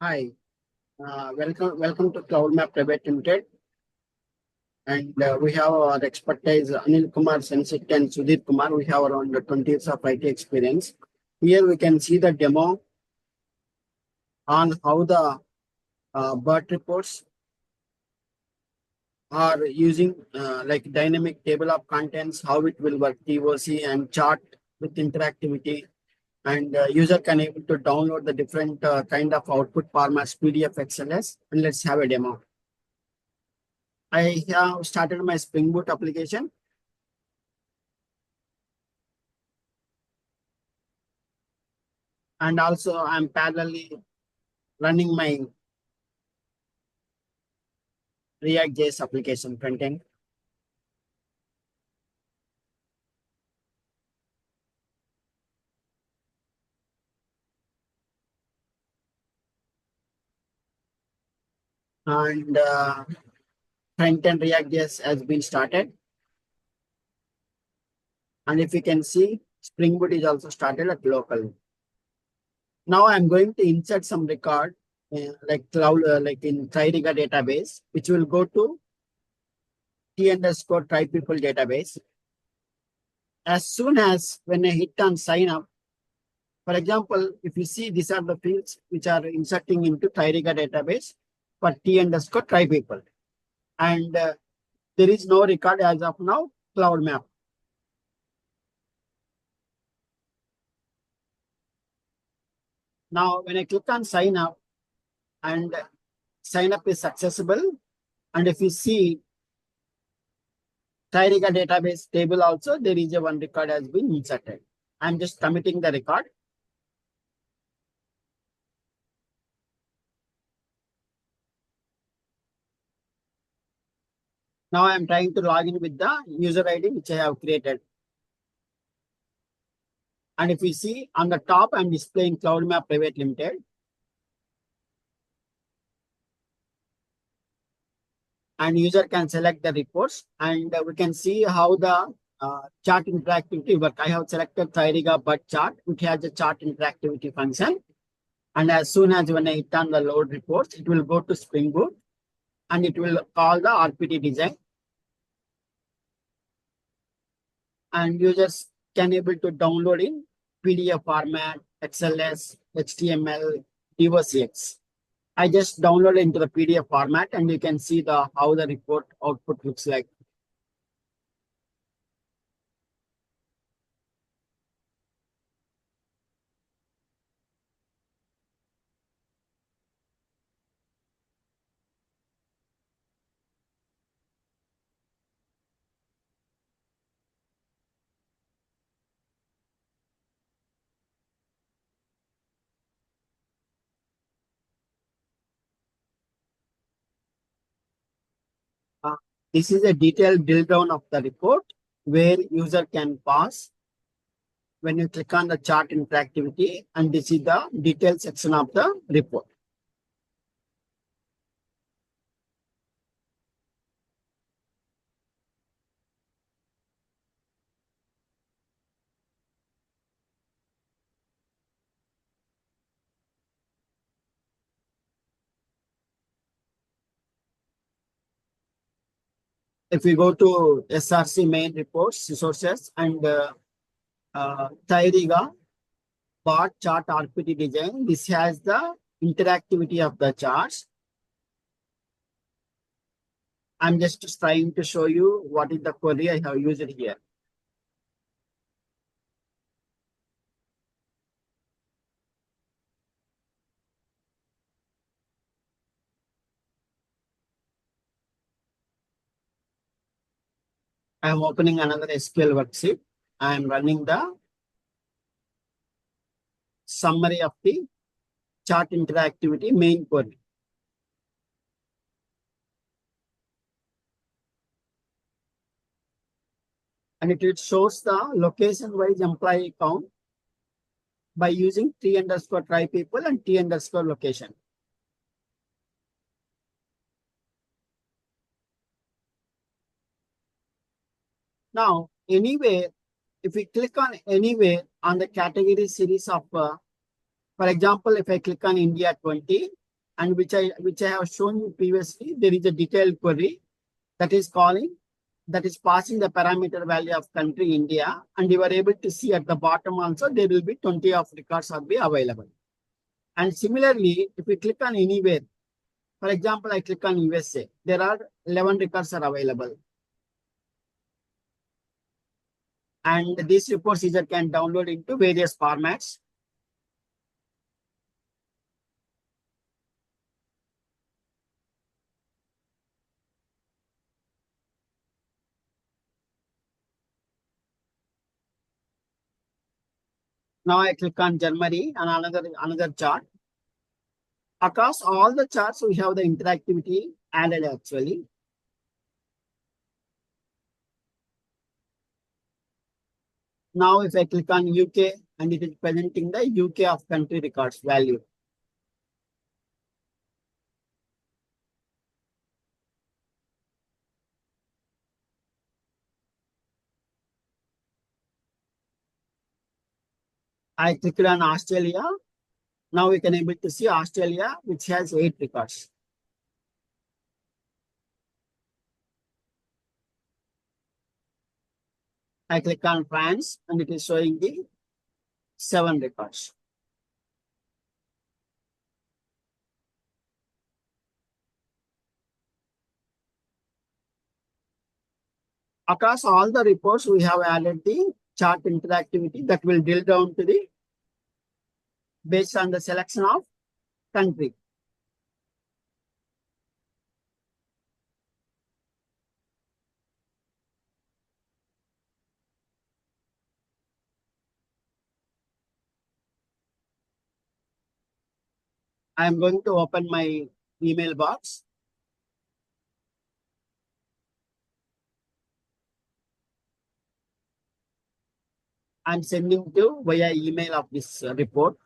Hi, welcome to Cloud Map Private Limited, and we have our expertise Anil Kumar, Sensit, and Sudhir Kumar. We have around 20 years of IT experience. Here we can see the demo on how the BIRT reports are using like dynamic table of contents, how it will work, TOC and chart with interactivity, and user can able to download the different kind of output formats, PDF, XLS, and let's have a demo. I have started my Spring Boot application. And also I'm parallelly running my React.js application frontend. And frontend React.js has been started. And if you can see, Spring Boot is also started at local. Now I'm going to insert some record like cloud, like in TRIRIGA database, which will go to T_try people database. As soon as when I hit on sign up, for example, if you see, these are the fields which are inserting into TRIRIGA database for T_try people. And there is no record as of now, cloud map. Now, when I click on sign up and sign up is accessible, and if you see TRIRIGA database table also, there is a one record has been inserted. I'm just committing the record. Now I'm trying to log in with the user ID which I have created. And if you see on the top, I'm displaying Cloud Map Private Limited. And user can select the reports, and we can see how the chart interactivity work. I have selected TRIRIGA BIRT chart, which has a chart interactivity function. And as soon as when I hit on the load reports, it will go to Spring Boot and it will call the RPT design. And users can able to download in PDF format, XLS, HTML, DOCX. I just download into the PDF format and you can see the how the report output looks like. Uh, this is a detailed drill down of the report where user can pause when you click on the chart interactivity, and this is the detailed section of the report. If we go to SRC main reports, resources, and TRIRIGA BIRT chart RPT design, this has the interactivity of the charts. I'm just trying to show you what is the query I have used here. I'm opening another SQL worksheet. I'm running the summary of the chart interactivity main query. And it shows the location-wise employee count by using T_try people and T_location. Now, anywhere, if we click on anywhere on the category series of, for example, if I click on India 20, and which I have shown you previously, there is a detailed query that is passing the parameter value of country India, and you are able to see at the bottom also there will be 20 of records are be available. And similarly, if you click on anywhere, for example, I click on USA, there are 11 records are available. And these reports user can download into various formats. Now I click on Germany and another chart. Across all the charts, we have the interactivity added actually. Now, if I click on UK and it is presenting the UK of country records value. I clicked on Australia. Now we can able to see Australia, which has 8 records. I click on France and it is showing the 7 records. Across all the reports, we have added the chart interactivity that will drill down to the based on the selection of country. I am going to open my email box. I'm sending to via email of this report.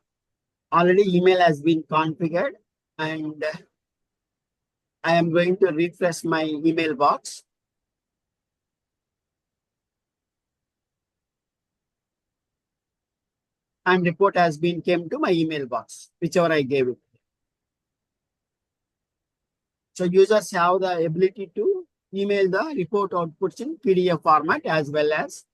Already email has been configured and I am going to refresh my email box. And report has been came to my email box, whichever I gave it. So users have the ability to email the report outputs in PDF format as well as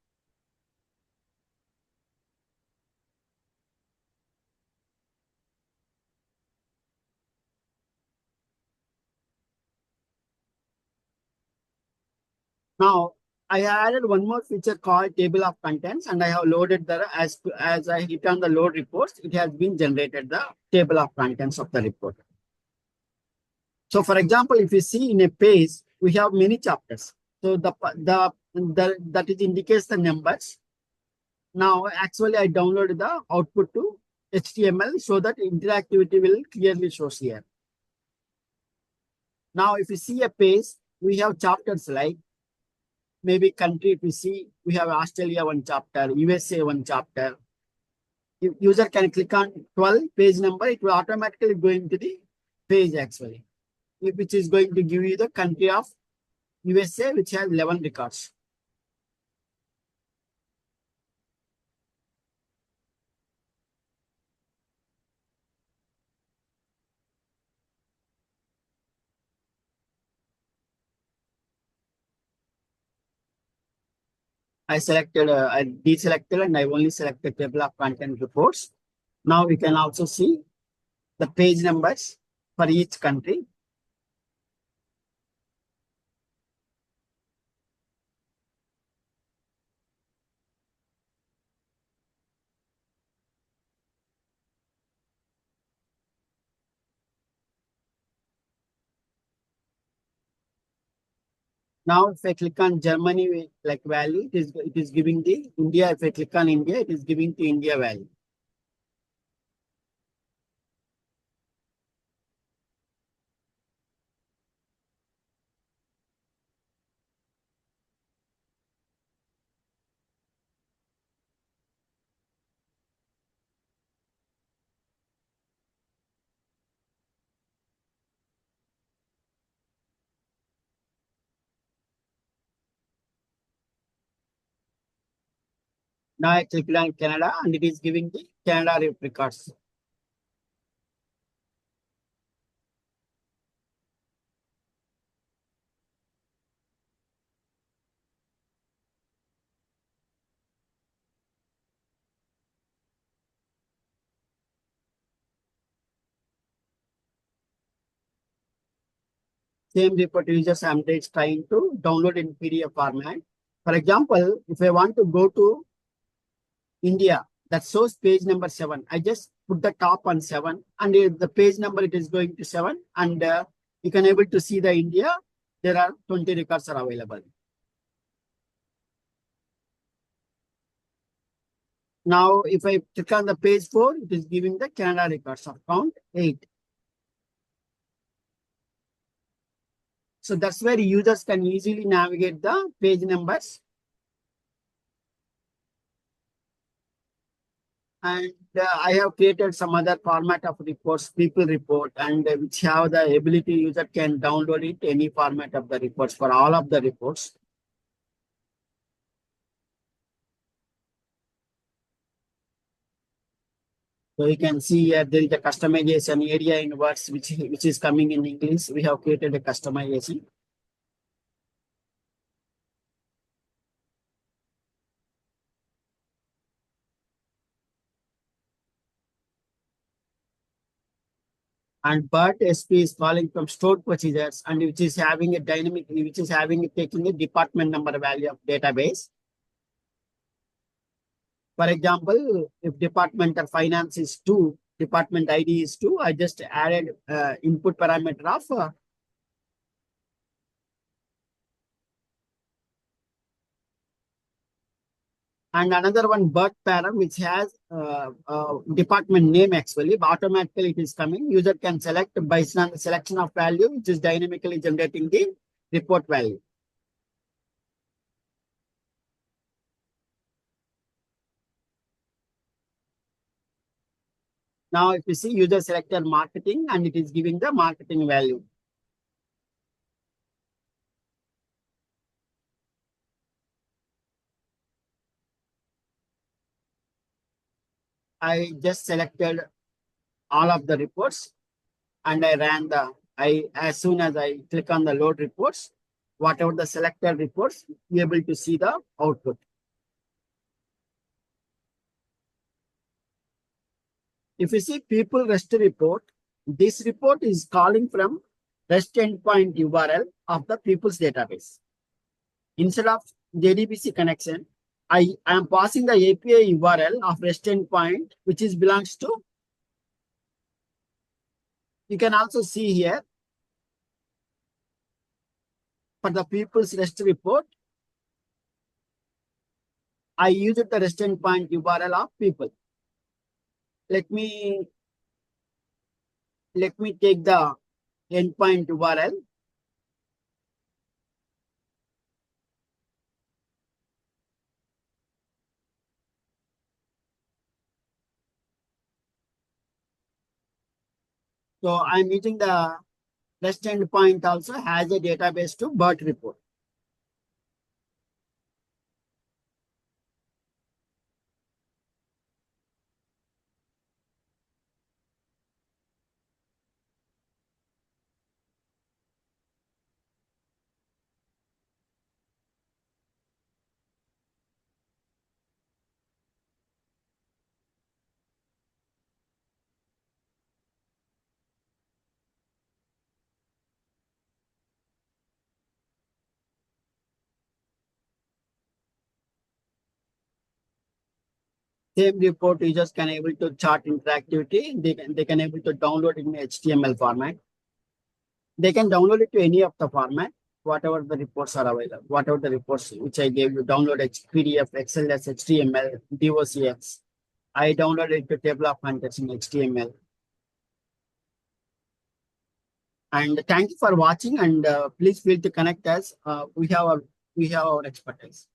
now I added one more feature called table of contents and I have loaded the as I hit on the load reports, it has been generated the table of contents of the report. So for example, if you see in a page, we have many chapters. So that it indicates the numbers. Now, actually, I downloaded the output to HTML so that interactivity will clearly show here. Now, if you see a page, we have chapters like maybe country. If you see, we have Australia one chapter, USA one chapter. If user can click on 12 page number, it will automatically go into the page actually, which is going to give you the country of USA, which has 11 records. I deselected and I only selected table of content reports. Now we can also see the page numbers for each country. Now, if I click on Germany like value, it is giving the India. If I click on India, it is giving the India value. Now I click on Canada and it is giving the Canada records. Same report users I'm just trying to download in PDF format. For example, if I want to go to India, that shows page number 7. I just put the top on 7 and the page number it is going to 7 and you can able to see the India. There are 20 records are available. Now, if I click on the page 4, it is giving the Canada records of count 8. So that's where users can easily navigate the page numbers. And I have created some other format of reports, people report, and which have the ability user can download it any format of the reports for all of the reports. So you can see here there is a customization area in words which is coming in English. We have created a customization. And BIRT SP is calling from stored procedures and which is having a dynamic, which is having taking a department number value of database. For example, if department or finance is 2, department ID is 2, I just added input parameter of and another one BIRT param which has department name actually, but automatically it is coming. User can select based on the selection of value, which is dynamically generating the report value. Now, if you see user selected marketing and it is giving the marketing value. I just selected all of the reports and I ran as soon as I click on the load reports, whatever the selected reports, be able to see the output. If you see people REST report, this report is calling from REST endpoint URL of the people's database. Instead of JDBC connection, I am passing the API URL of REST endpoint, which is belongs to. You can also see here for the people's REST report, I used the REST endpoint URL of people. Let me take the endpoint URL. So I'm using the REST endpoint also has a database to BIRT report. Same report users can able to chart interactivity. They can able to download in HTML format. They can download it to any of the format, whatever the reports are available, whatever the reports which I gave you, download PDF, XLS, HTML, DOCX. I downloaded it to table of contents in HTML. And thank you for watching and please feel to connect us. We have our expertise.